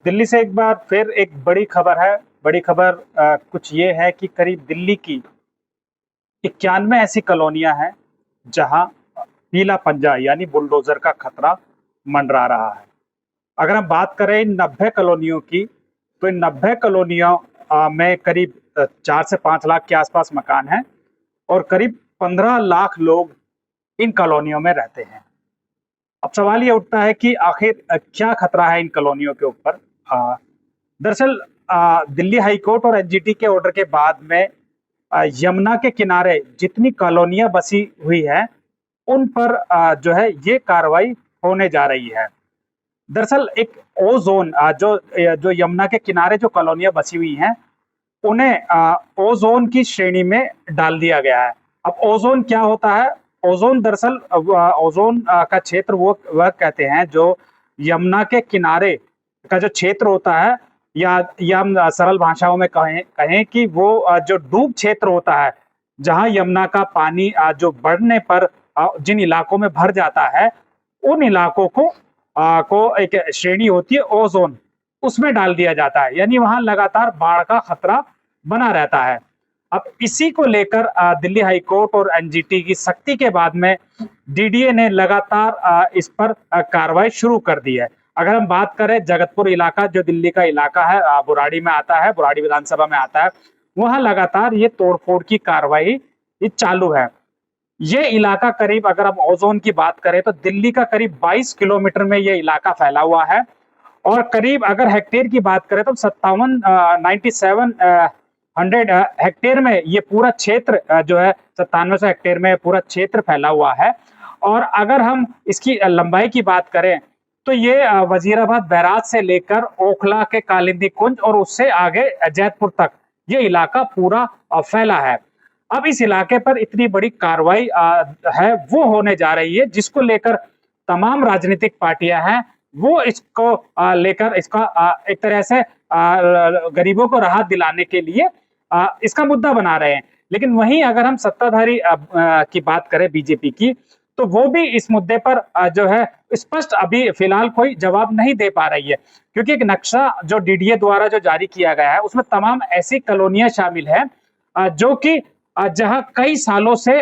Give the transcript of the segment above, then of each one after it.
दिल्ली से एक बार फिर एक बड़ी खबर है। बड़ी खबर कुछ ये है कि करीब दिल्ली की 91 ऐसी कॉलोनियां हैं जहां पीला पंजा यानी बुलडोजर का खतरा मंडरा रहा है। अगर हम बात करें इन 90 कॉलोनियों की, तो इन 90 कॉलोनियों में करीब 4 से 5 लाख के आसपास मकान हैं और करीब 15 लाख लोग इन कॉलोनियों में रहते हैं। अब सवाल ये उठता है कि आखिर क्या खतरा है इन कॉलोनियों के ऊपर। दरअसल दिल्ली हाई कोर्ट और एनजीटी के ऑर्डर के बाद में यमुना के किनारे जितनी कॉलोनियां बसी हुई हैं उन पर जो है ये कार्रवाई होने जा रही है। दरअसल एक ओ जोन जो जो यमुना के किनारे जो कॉलोनियां बसी हुई हैं उन्हें ओ जोन की श्रेणी में डाल दिया गया है। अब ओजोन क्या होता है? ओजोन दरअसल ओजोन का क्षेत्र वो वह कहते हैं जो यमुना के किनारे का जो क्षेत्र होता है, या हम सरल भाषाओं में कहें कि वो जो डूब क्षेत्र होता है, जहां यमुना का पानी जो बढ़ने पर जिन इलाकों में भर जाता है उन इलाकों को एक श्रेणी होती है ओजोन, उसमें डाल दिया जाता है। यानी वहां लगातार बाढ़ का खतरा बना रहता है। अब इसी को लेकर दिल्ली हाई कोर्ट और एनजीटी की सख्ती के बाद में डीडीए ने लगातार इस पर कार्रवाई शुरू कर दी है। अगर हम बात करें जगतपुर इलाका, जो दिल्ली का इलाका है, बुराड़ी में आता है, बुराड़ी विधानसभा में आता है, वहां लगातार ये तोड़फोड़ की कार्रवाई ये चालू है। ये इलाका करीब, अगर हम ओजोन की बात करें तो दिल्ली का करीब 22 किलोमीटर में ये इलाका फैला हुआ है और करीब अगर हेक्टेयर की बात करें तो 97 हेक्टेयर में ये पूरा क्षेत्र जो है 9700 हेक्टेयर में पूरा क्षेत्र फैला हुआ है। और अगर हम इसकी लंबाई की बात करें तो ये वजीराबाद बैराज से लेकर ओखला के कालिंदी कुंज और उससे आगे जैतपुर तक ये इलाका पूरा फैला है। अब इस इलाके पर इतनी बड़ी कार्रवाई है वो होने जा रही है, जिसको लेकर तमाम राजनीतिक पार्टियां हैं वो इसको लेकर इसका एक तरह से गरीबों को राहत दिलाने के लिए इसका मुद्दा बना रहे हैं। लेकिन वहीं अगर हम सत्ताधारी की बात करें बीजेपी की, तो वो भी इस मुद्दे पर जो है स्पष्ट अभी फिलहाल कोई जवाब नहीं दे पा रही है, क्योंकि एक नक्शा जो डीडीए द्वारा जो जारी किया गया है उसमें तमाम ऐसी कॉलोनियां शामिल है जो कि जहां कई सालों से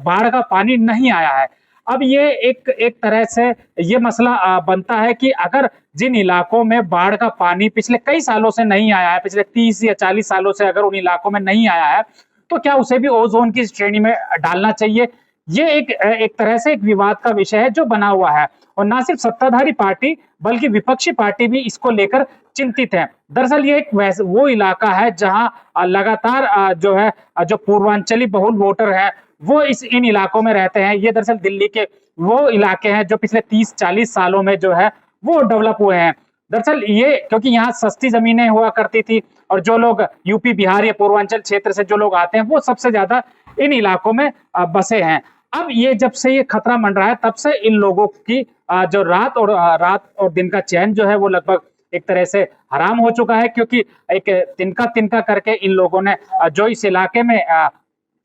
बाढ़ का पानी नहीं आया है। अब ये एक तरह से ये मसला बनता है कि अगर जिन इलाकों में बाढ़ का पानी पिछले कई सालों से नहीं आया है, पिछले 30 या 40 सालों से अगर उन इलाकों में नहीं आया है, तो क्या उसे भी ओजोन की श्रेणी में डालना चाहिए? ये एक तरह से एक विवाद का विषय है जो बना हुआ है, और ना सिर्फ सत्ताधारी पार्टी बल्कि विपक्षी पार्टी भी इसको लेकर चिंतित है। दरअसल ये एक वो इलाका है जहां लगातार जो है जो पूर्वांचली बहुल वोटर है वो इन इलाकों में रहते हैं। ये दरअसल दिल्ली के वो इलाके हैं जो पिछले 30-40 सालों में जो है वो डेवलप हुए हैं। दरअसल ये क्योंकि यहाँ सस्ती जमीनें हुआ करती थी और जो लोग यूपी, बिहार या पूर्वांचल क्षेत्र से जो लोग आते हैं वो सबसे ज्यादा इन इलाकों में बसे हैं। अब ये जब से ये खतरा मंडरा है तब से इन लोगों की जो रात और दिन का चैन जो है वो लगभग एक तरह से हराम हो चुका है, क्योंकि एक तिनका तिनका करके इन लोगों ने जो इस इलाके में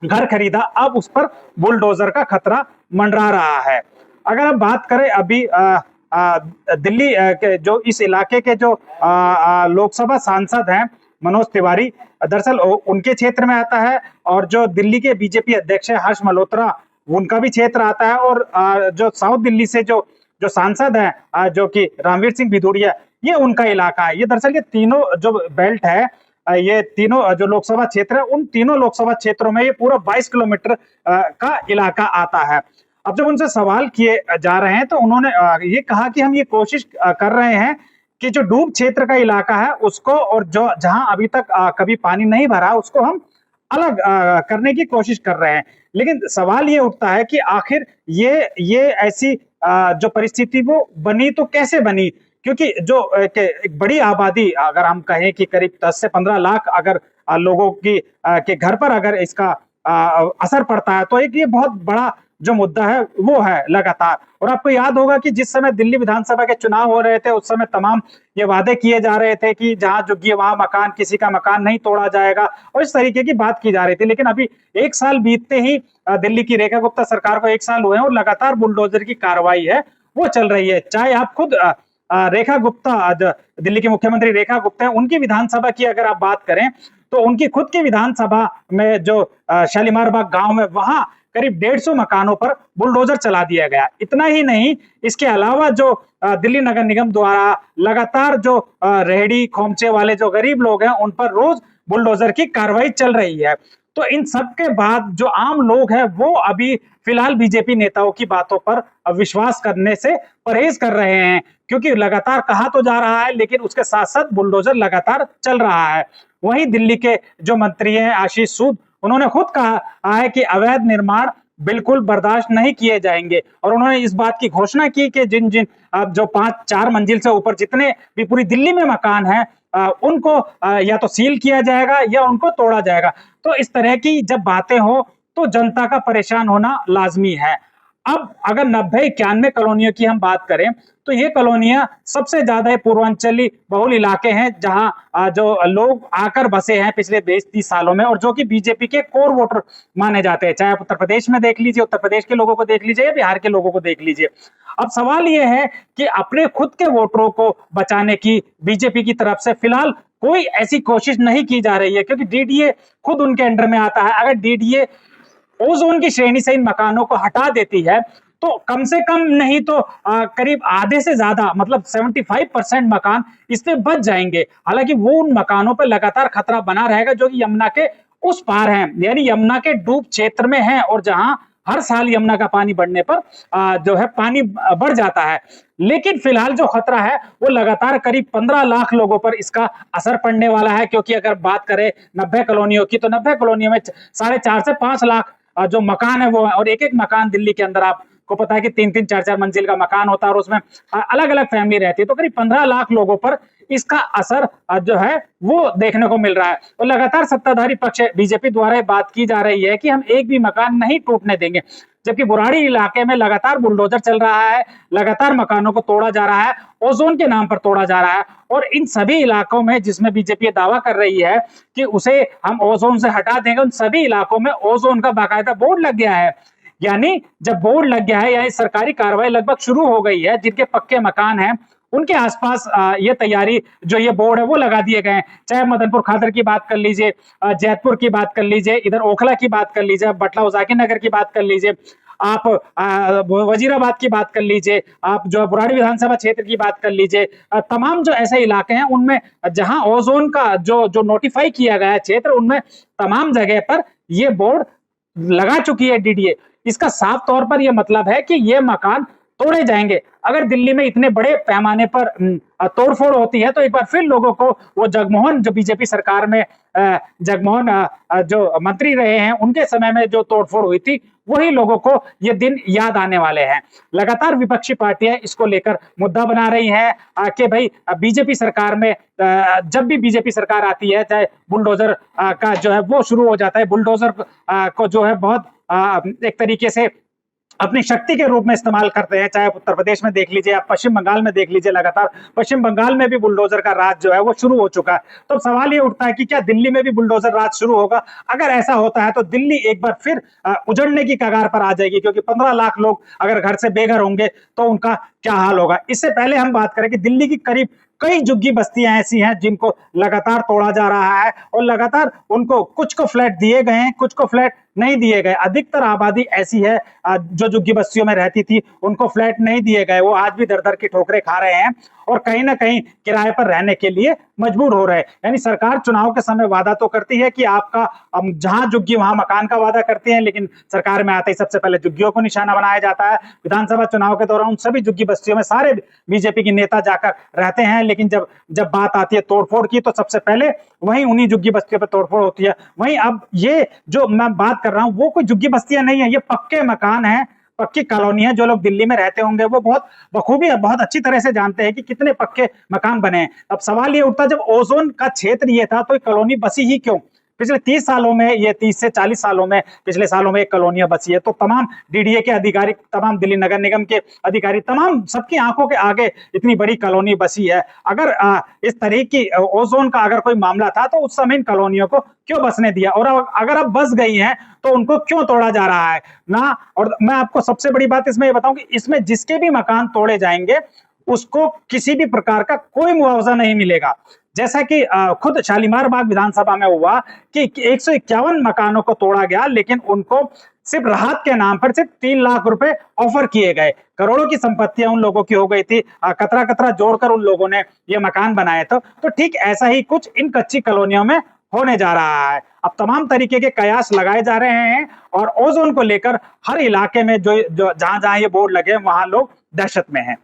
घर खरीदा, अब उस पर बुलडोजर का खतरा मंडरा रहा है। अगर हम बात करें अभी दिल्ली के जो इस इलाके के जो लोकसभा सांसद हैं मनोज तिवारी, दरअसल उनके क्षेत्र में आता है, और जो दिल्ली के बीजेपी अध्यक्ष है हर्ष मल्होत्रा, उनका भी क्षेत्र आता है, और जो साउथ दिल्ली से जो सांसद है जो कि रणवीर सिंह भिदोरिया, ये उनका इलाका है। ये दरअसल ये तीनों जो बेल्ट है, ये तीनों जो लोकसभा क्षेत्र है, उन तीनों लोकसभा क्षेत्रों में ये पूरा 22 किलोमीटर का इलाका आता है। अब जब उनसे सवाल किए जा रहे हैं तो उन्होंने ये कहा कि हम ये कोशिश कर रहे हैं कि जो डूब क्षेत्र का इलाका है उसको, और जो जहां अभी तक कभी पानी नहीं भरा, उसको हम अलग करने की कोशिश कर रहे हैं। लेकिन सवाल ये उठता है कि आखिर ये ऐसी जो परिस्थिति वो बनी तो कैसे बनी, क्योंकि जो एक बड़ी आबादी, अगर हम कहें कि करीब 10 से 15 लाख अगर लोगों की के घर पर अगर इसका असर पड़ता है, तो एक ये बहुत बड़ा जो मुद्दा है वो है लगातार। और आपको याद होगा कि जिस समय दिल्ली विधानसभा के चुनाव हो रहे थे उस समय तमाम ये वादे किए जा रहे थे कि जहां झुग्गी वहां मकान, किसी का मकान नहीं तोड़ा जाएगा, और इस तरीके की बात की जा रही थी। लेकिन अभी 1 साल बीतते ही दिल्ली की रेखा गुप्ता सरकार को 1 साल हुए हैं और लगातार बुलडोजर की कार्रवाई है वो चल रही है। चाहे आप खुद रेखा गुप्ता, दिल्ली की मुख्यमंत्री रेखा गुप्ता है, उनकी विधानसभा की अगर आप बात करें तो उनकी खुद की विधानसभा में जो शालीमार बाग गांव है, वहां करीब 150 मकानों पर बुलडोजर चला दिया गया। इतना ही नहीं, इसके अलावा जो दिल्ली नगर निगम द्वारा लगातार जो रेहड़ी खोमचे वाले जो गरीब लोग हैं उन पर रोज बुलडोजर की कार्रवाई चल रही है। तो इन सब के बाद जो आम लोग हैं वो अभी फिलहाल बीजेपी नेताओं की बातों पर विश्वास करने से परहेज कर रहे हैं, क्योंकि लगातार कहा तो जा रहा है लेकिन उसके साथ साथ बुलडोजर लगातार चल रहा है। वहीं दिल्ली के जो मंत्री हैं आशीष सूद, उन्होंने खुद कहा है कि अवैध निर्माण बिल्कुल बर्दाश्त नहीं किए जाएंगे, और उन्होंने इस बात की घोषणा की कि जिन जिन जो 5-4 मंजिल से ऊपर जितने भी पूरी दिल्ली में मकान हैं उनको या तो सील किया जाएगा या उनको तोड़ा जाएगा। तो इस तरह की जब बातें हो तो जनता का परेशान होना लाजमी है। अब अगर 90-91 कॉलोनियों की हम बात करें तो ये कॉलोनियां सबसे ज्यादा पूर्वांचली बहुल इलाके हैं, जहां जो लोग आकर बसे हैं पिछले 20-30 सालों में, और जो कि बीजेपी के कोर वोटर माने जाते हैं। चाहे आप उत्तर प्रदेश में देख लीजिए, उत्तर प्रदेश के लोगों को देख लीजिए या बिहार के लोगों को देख लीजिए। अब सवाल ये है कि अपने खुद के वोटरों को बचाने की बीजेपी की तरफ से फिलहाल कोई ऐसी कोशिश नहीं की जा रही है, क्योंकि डीडीए खुद उनके अंडर में आता है। अगर डीडीए ओजोन की श्रेणी से इन मकानों को हटा देती है तो कम से कम नहीं तो करीब आधे से ज्यादा, मतलब 75% मकान इससे बच जाएंगे। हालांकि वो उन मकानों पर लगातार खतरा बना रहेगा जो कि यमुना के उस पार हैं, यानी यमुना के डूब क्षेत्र में हैं, और जहां हर साल यमुना का पानी बढ़ने पर जो है पानी बढ़ जाता है। लेकिन फिलहाल जो खतरा है वो लगातार करीब 15 लाख लोगों पर इसका असर पड़ने वाला है, क्योंकि अगर बात करें 90 कॉलोनियों की तो 90 कॉलोनियों में 4.5 से 5 लाख जो मकान है वो है, और एक एक मकान दिल्ली के अंदर आपको पता है कि 3-3, 4-4 मंजिल का मकान होता है, और उसमें अलग अलग फैमिली रहती है। तो करीब 15 लाख लोगों पर इसका असर जो है वो देखने को मिल रहा है। और लगातार सत्ताधारी पक्ष बीजेपी द्वारा बात की जा रही है कि हम एक भी मकान नहीं टूटने देंगे, जबकि बुराड़ी इलाके में लगातार बुलडोजर चल रहा है, लगातार मकानों को तोड़ा जा रहा है, ओजोन के नाम पर तोड़ा जा रहा है। और इन सभी इलाकों में जिसमें बीजेपी दावा कर रही है कि उसे हम ओजोन से हटा देंगे, उन सभी इलाकों में ओजोन का बाकायदा बोर्ड लग गया है। यानी जब बोर्ड लग गया है, यानी सरकारी कार्रवाई लगभग शुरू हो गई है, जिनके पक्के मकान हैं उनके आसपास ये तैयारी जो ये बोर्ड है वो लगा दिए गए हैं। चाहे मदनपुर खादर की बात कर लीजिए, जैतपुर की बात कर लीजिए, इधर ओखला की बात कर लीजिए, बटला उजाकिर नगर की बात कर लीजिए, आप वजीराबाद की बात कर लीजिए, आप जो बुराड़ी विधानसभा क्षेत्र की बात कर लीजिए, तमाम जो ऐसे इलाके हैं उनमें जहां ओजोन का जो नोटिफाई किया गया है क्षेत्र, उनमें तमाम जगह पर ये बोर्ड लगा चुकी है डीडीए। इसका साफ तौर पर यह मतलब है कि ये मकान तोड़े जाएंगे। अगर दिल्ली में इतने बड़े पैमाने पर तोड़फोड़ होती है तो एक बार फिर लोगों को वो जगमोहन, जो बीजेपी सरकार में जगमोहन जो मंत्री रहे हैं उनके समय में जो तोड़फोड़ हुई थी, वही लोगों को ये दिन याद आने वाले हैं। लगातार विपक्षी पार्टियां इसको लेकर मुद्दा बना रही हैं कि भाई बीजेपी सरकार में जब भी बीजेपी सरकार आती है, चाहे बुलडोजर का जो है वो शुरू हो जाता है। बुलडोजर को जो है बहुत एक तरीके से अपनी शक्ति के रूप में इस्तेमाल करते हैं। चाहे उत्तर प्रदेश में देख लीजिए, आप पश्चिम बंगाल में देख लीजिए, लगातार पश्चिम बंगाल में भी बुलडोजर का राज जो है वो शुरू हो चुका है। तो सवाल ये उठता है कि क्या दिल्ली में भी बुलडोजर राज शुरू होगा? अगर ऐसा होता है तो दिल्ली एक बार फिर उजड़ने की कगार पर आ जाएगी, क्योंकि 15 लाख लोग अगर घर से बेघर होंगे तो उनका क्या हाल होगा। इससे पहले हम बात करें कि दिल्ली की करीब कई झुग्गी बस्तियां ऐसी हैं जिनको लगातार तोड़ा जा रहा है, और लगातार उनको कुछ को फ्लैट दिए गए हैं, कुछ को फ्लैट नहीं दिए गए। अधिकतर आबादी ऐसी है जो झुग्गी बस्तियों में रहती थी, उनको फ्लैट नहीं दिए गए। वो आज भी दर दर की ठोकरें खा रहे हैं और कहीं ना कहीं किराए पर रहने के लिए मजबूर हो रहे हैं। यानी सरकार चुनाव के समय वादा तो करती है कि आपका जहां झुग्गी वहां मकान का वादा करती है, लेकिन सरकार में आते ही सबसे पहले झुग्गियों को निशाना बनाया जाता है। विधानसभा चुनाव के दौरान सभी झुग्गी बस्तियों में सारे बीजेपी के नेता जाकर रहते हैं, लेकिन जब बात आती है तोड़फोड़ की तो सबसे पहले वहीं उन्हीं झुग्गी बस्तियों पर तोड़फोड़ होती है। वहीं अब ये जो मैं बात कर रहा हूं वो कोई झुग्गी बस्तियां नहीं है, ये पक्के मकान है, पक्की कॉलोनी है। जो लोग दिल्ली में रहते होंगे वो बहुत बखूबी, बहुत अच्छी तरह से जानते हैं कि कितने पक्के मकान बने हैं। अब सवाल ये उठता है, जब ओजोन का क्षेत्र ये था तो कॉलोनी बसी ही क्यों? पिछले 30 सालों में, ये 30 से 40 सालों में, पिछले सालों में एक कॉलोनियां बसी है। तो तमाम डीडीए के अधिकारी, तमाम दिल्ली नगर निगम के अधिकारी, तमाम सबकी आंखों के आगे इतनी बड़ी कॉलोनी बसी है। अगर इस तरह की ओजोन का अगर कोई मामला था तो उस समय इन कॉलोनियों को क्यों बसने दिया, और अगर अब बस गई हैं तो उनको क्यों तोड़ा जा रहा है ना। और मैं आपको सबसे बड़ी बात इसमें ये बताऊं कि इसमें जिसके भी मकान तोड़े जाएंगे उसको किसी भी प्रकार का कोई मुआवजा नहीं मिलेगा। जैसा कि खुद शालीमार बाग विधानसभा में हुआ कि 151 मकानों को तोड़ा गया, लेकिन उनको सिर्फ राहत के नाम पर सिर्फ 3 लाख रुपए ऑफर किए गए। करोड़ों की संपत्तियां उन लोगों की हो गई थी, कतरा कतरा जोड़कर उन लोगों ने ये मकान बनाए थे। तो ठीक ऐसा ही कुछ इन कच्ची कॉलोनियों में होने जा रहा है। अब तमाम तरीके के कयास लगाए जा रहे हैं और ओजोन को लेकर हर इलाके में जो जो जहां जहां ये बोर्ड लगे वहां लोग दहशत में हैं।